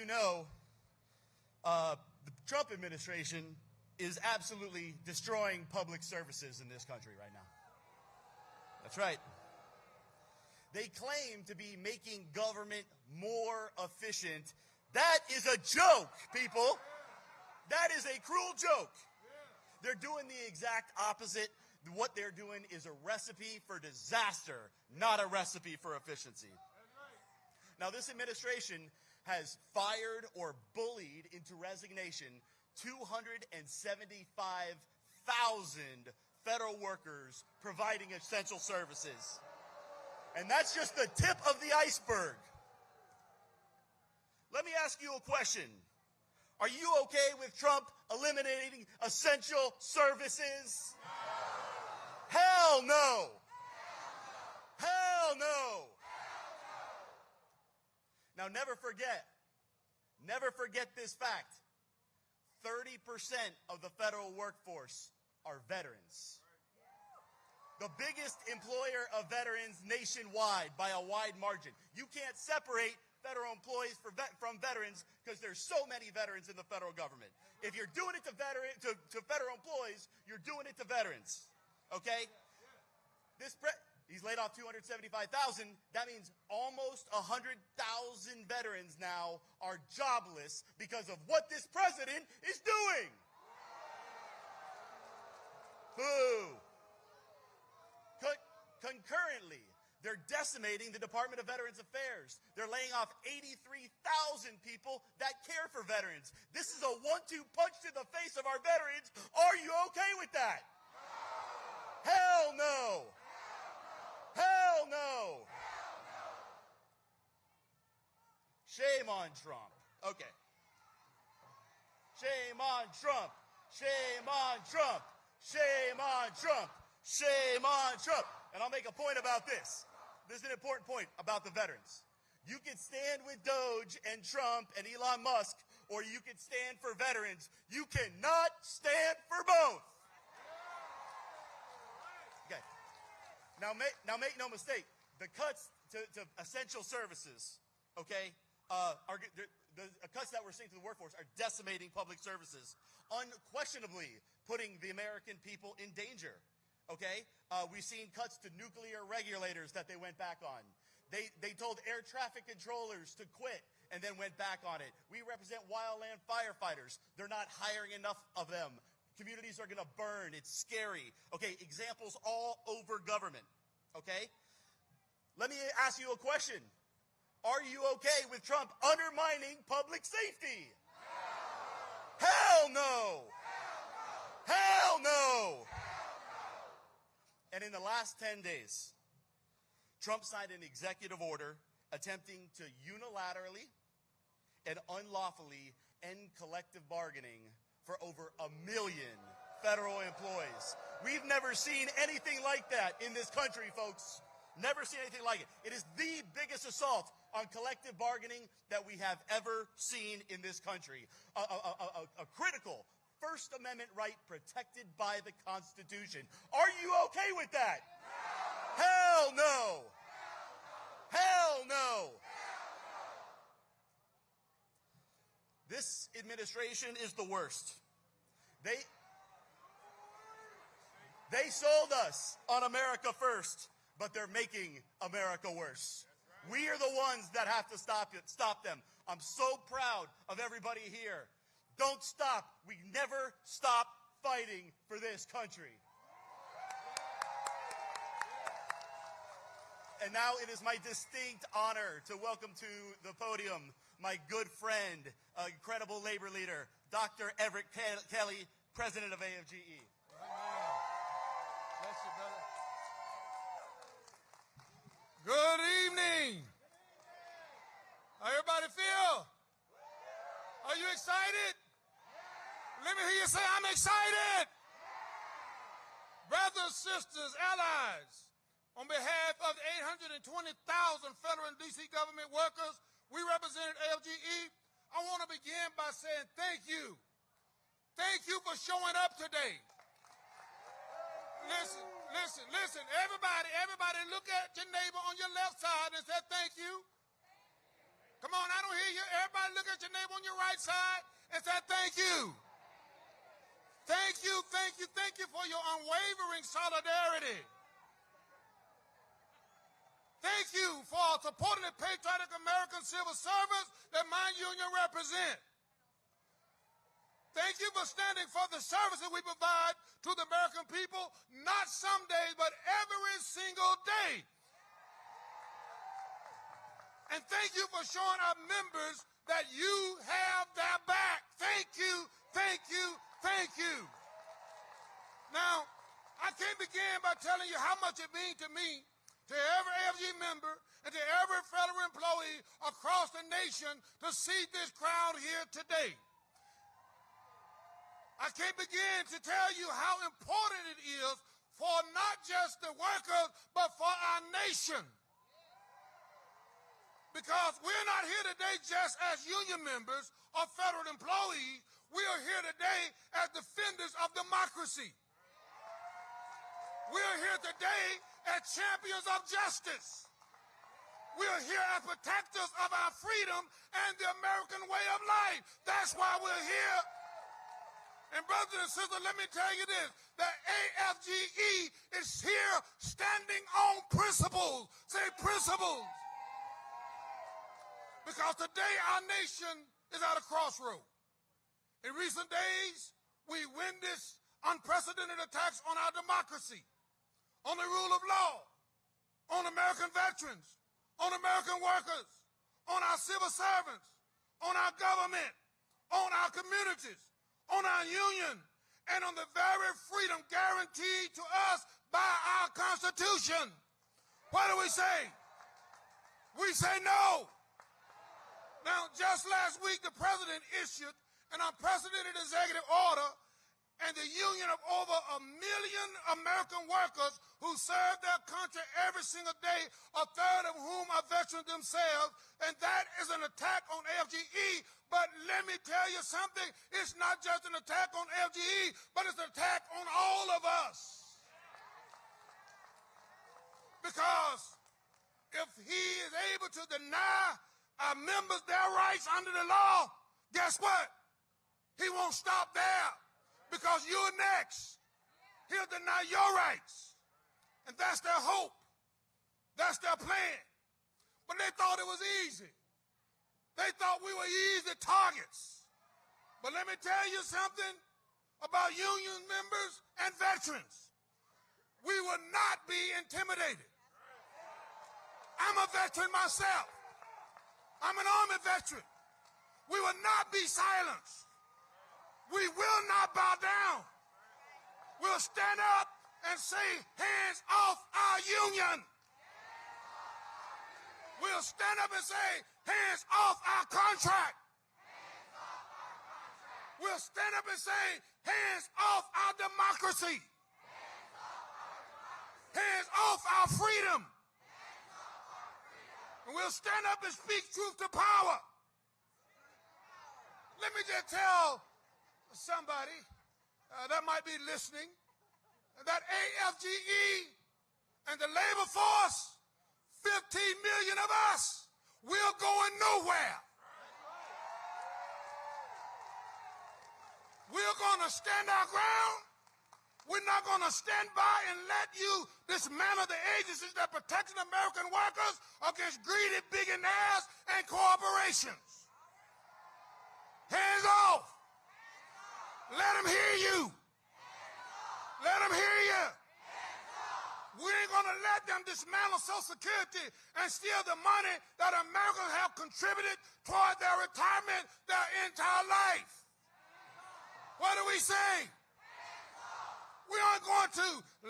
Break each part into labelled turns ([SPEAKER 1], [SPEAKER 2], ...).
[SPEAKER 1] know, the Trump administration is absolutely destroying public services in this country right now. That's right. They claim to be making government more efficient. That is a joke, people. That is a cruel joke. They're doing the exact opposite. What they're doing is a recipe for disaster, not a recipe for efficiency. Now, this administration has fired or bullied into resignation 275,000 federal workers providing essential services. And that's just the tip of the iceberg. Let me ask you a question. Are you okay with Trump eliminating essential services? No. Hell no. Hell no. Now, never forget this fact. 30% of the federal workforce are veterans. The biggest employer of veterans nationwide by a wide margin. You can't separate federal employees from veterans because there's so many veterans in the federal government. If you're doing it to federal employees, you're doing it to veterans. Okay? He's laid off 275,000. That means almost 100,000 veterans now are jobless because of what this president is doing. Boo. Concurrently, they're decimating the Department of Veterans Affairs. They're laying off 83,000 people that care for veterans. This is a 1-2 punch to the face of our veterans. Are you okay with that? No. Hell no. Hell no. Hell no. Shame on Trump. Okay. Shame on Trump. Shame on Trump. Shame on Trump. Shame on Trump. And I'll make a point about this. This is an important point about the veterans. You can stand with DOGE and Trump and Elon Musk, or you can stand for veterans. You cannot stand for both. Okay. Now make no mistake. The cuts to essential services, okay, the cuts that we're seeing to the workforce are decimating public services, unquestionably putting the American people in danger. Okay, we've seen cuts to nuclear regulators that they went back on. They told air traffic controllers to quit and then went back on it. We represent wildland firefighters. They're not hiring enough of them. Communities are going to burn. It's scary. Okay, examples all over government. Okay, let me ask you a question. Are you okay with Trump undermining public safety? No. Hell no. Hell no. Hell no. And in the last 10 days, Trump signed an executive order attempting to unilaterally and unlawfully end collective bargaining for over 1 million federal employees. We've never seen anything like that in this country, folks. Never seen anything like it. It is the biggest assault on collective bargaining that we have ever seen in this country. A critical First Amendment right protected by the Constitution. Are you okay with that? No. Hell no. Hell no. Hell no. This administration is the worst. They sold us on America first, but they're making America worse. We are the ones that have to stop them. I'm so proud of everybody here. Don't stop. We never stop fighting for this country. And now it is my distinct honor to welcome to the podium my good friend, incredible labor leader, Dr. Everett Kelly, president of AFGE.
[SPEAKER 2] Bless you, brother. Good evening. How everybody feel? Are you excited? Let me hear you say, I'm excited. Brothers, sisters, allies, on behalf of the 820,000 federal and D.C. government workers we represented AFGE, I want to begin by saying thank you. Thank you for showing up today. Listen. Everybody look at your neighbor on your left side and say thank you. Come on, I don't hear you. Everybody look at your neighbor on your right side and say thank you. Thank you, thank you, thank you for your unwavering solidarity. Thank you for supporting the patriotic American civil servants that my union represent. Thank you for standing for the services we provide to the American people, not some days, but every single day. And thank you for showing our members that you have their back. Thank you, thank you, thank you. Now, I can't begin by telling you how much it means to me, to every AFG member, and to every federal employee across the nation to see this crowd here today. I can't begin to tell you how important it is for not just the workers, but for our nation. Because we're not here today just as union members or federal employees. We are here today as defenders of democracy. We are here today as champions of justice. We are here as protectors of our freedom and the American way of life. That's why we're here. And brothers and sisters, let me tell you this. The AFGE is here standing on principles. Say principles. Because today our nation is at a crossroad. In recent days, we witnessed unprecedented attacks on our democracy, on the rule of law, on American veterans, on American workers, on our civil servants, on our government, on our communities, on our union, and on the very freedom guaranteed to us by our Constitution. What do we say? We say no. Now, just last week, the president issued an unprecedented executive order, and the union of over 1 million American workers who serve their country every single day, a third of whom are veterans themselves, and that is an attack on AFGE. But let me tell you something, it's not just an attack on AFGE, but it's an attack on all of us. Because if he is able to deny our members their rights under the law, guess what? He won't stop there. Because you're next. He'll deny your rights. And that's their hope. That's their plan. But they thought it was easy. They thought we were easy targets. But let me tell you something about union members and veterans. We will not be intimidated. I'm a veteran myself. I'm an Army veteran. We will not be silenced. We will not bow down. We'll stand up and say, hands off our union. We'll stand up and say, hands off our contract. We'll stand up and say, hands off our democracy. Hands off our freedom. And we'll stand up and speak truth to power. Let me just tell somebody that might be listening that AFGE and the labor force, 15 million of us, we're going nowhere. We're going to stand our ground. We're not going to stand by and let you dismantle the agencies that protect American workers against greedy billionaires and corporations. Hands off. Let them hear you. Let them hear you. We ain't going to let them dismantle Social Security and steal the money that Americans have contributed toward their retirement their entire life. What do we say? We aren't going to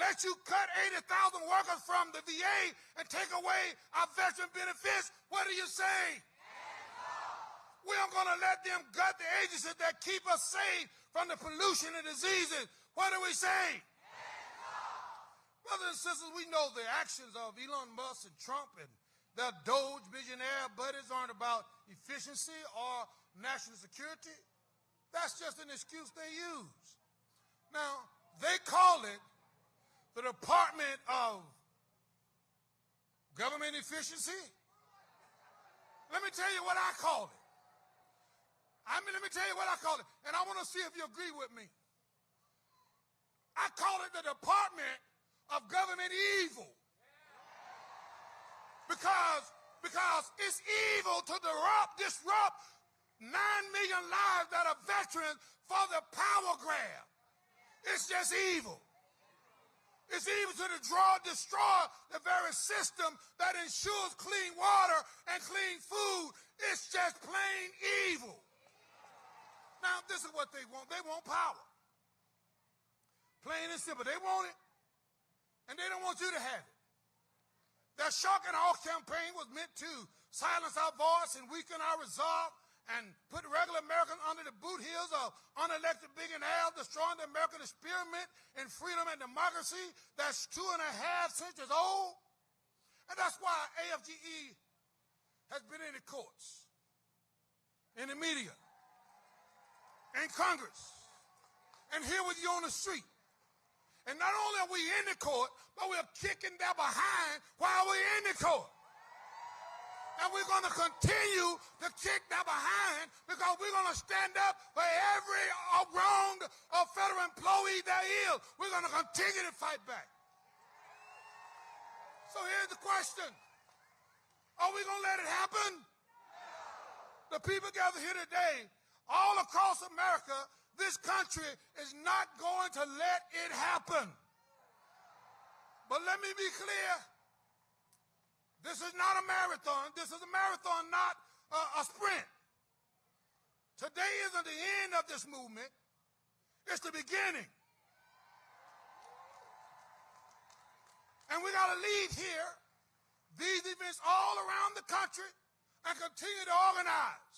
[SPEAKER 2] let you cut 80,000 workers from the VA and take away our veteran benefits. What do you say? We aren't going to let them gut the agencies that keep us safe from the pollution and diseases. What do we say? Brothers and sisters, we know the actions of Elon Musk and Trump and their DOGE billionaire buddies aren't about efficiency or national security. That's just an excuse they use. Now, they call it the Department of Government Efficiency. Let me tell you what I call it. Let me tell you what I call it, and I want to see if you agree with me. I call it the Department of Government Evil. Because it's evil to disrupt 9 million lives that are veterans for the power grab. It's just evil. It's evil to destroy the very system that ensures clean water and clean food. It's just plain evil. Now, this is what they want. They want power. Plain and simple. They want it, and they don't want you to have it. Their shock and awe campaign was meant to silence our voice and weaken our resolve and put regular Americans under the boot heels of unelected billionaires, destroying the American experiment in freedom and democracy that's 2.5 centuries old. And that's why AFGE has been in the courts, in the media, in Congress, and here with you on the street. And not only are we in the court, but we're kicking their behind while we're in the court. And we're going to continue to kick their behind because we're going to stand up for every wrong of federal employee there is. We're going to continue to fight back. So here's the question. Are we going to let it happen? The people gathered here today, all across America, this country is not going to let it happen. But let me be clear. This is not a marathon. This is a marathon, not a sprint. Today isn't the end of this movement. It's the beginning. And we got to leave here these events all around the country and continue to organize.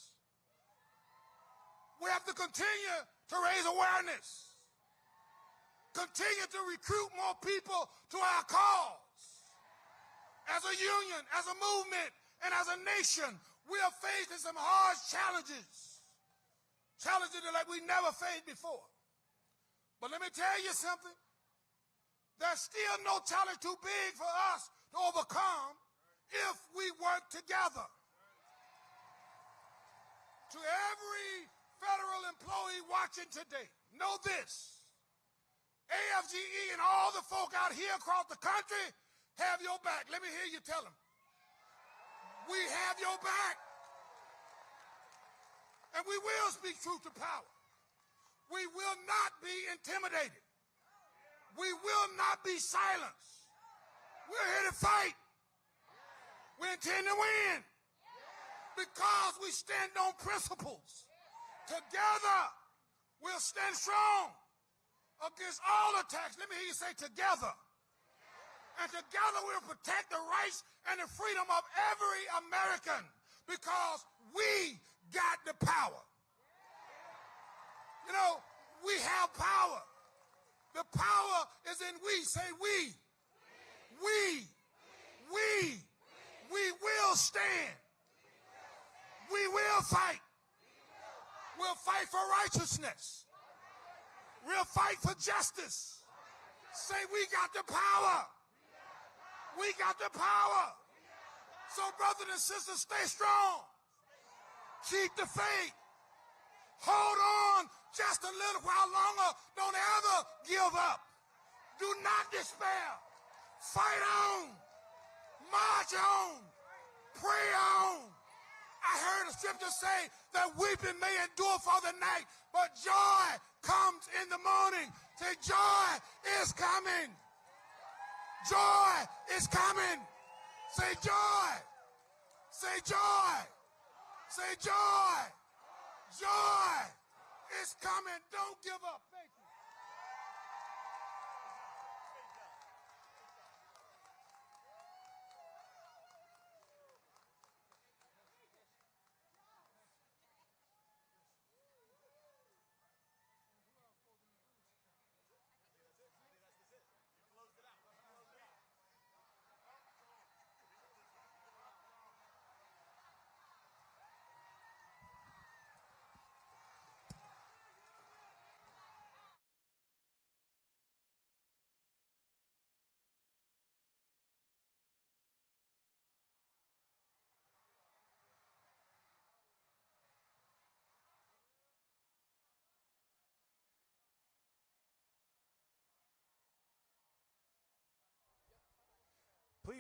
[SPEAKER 2] We have to continue to raise awareness, continue to recruit more people to our cause. As a union, as a movement, and as a nation, we are facing some hard challenges like we never faced before. But let me tell you something. There's still no challenge too big for us to overcome if we work together. To every federal employee watching today, know this. AFGE and all the folk out here across the country have your back. Let me hear you tell them. We have your back. And we will speak truth to power. We will not be intimidated. We will not be silenced. We're here to fight. We intend to win. Because we stand on principles. Together, we'll stand strong against all attacks. Let me hear you say together. And together we'll protect the rights and the freedom of every American because we got the power. You know, we have power. The power is in we. Say we. We will stand. We will fight. We'll fight for righteousness. We'll fight for justice. Say we got the power. We got the power. So brothers and sisters, stay strong. Keep the faith. Hold on just a little while longer. Don't ever give up. Do not despair. Fight on. March on. Pray on. I heard the scripture say that weeping may endure for the night, but joy comes in the morning. Say, joy is coming. Joy is coming. Say joy. Say joy. Say joy. Joy is coming. Don't give up. Thank you.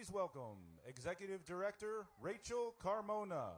[SPEAKER 3] Please welcome Executive Director Rachel Carmona.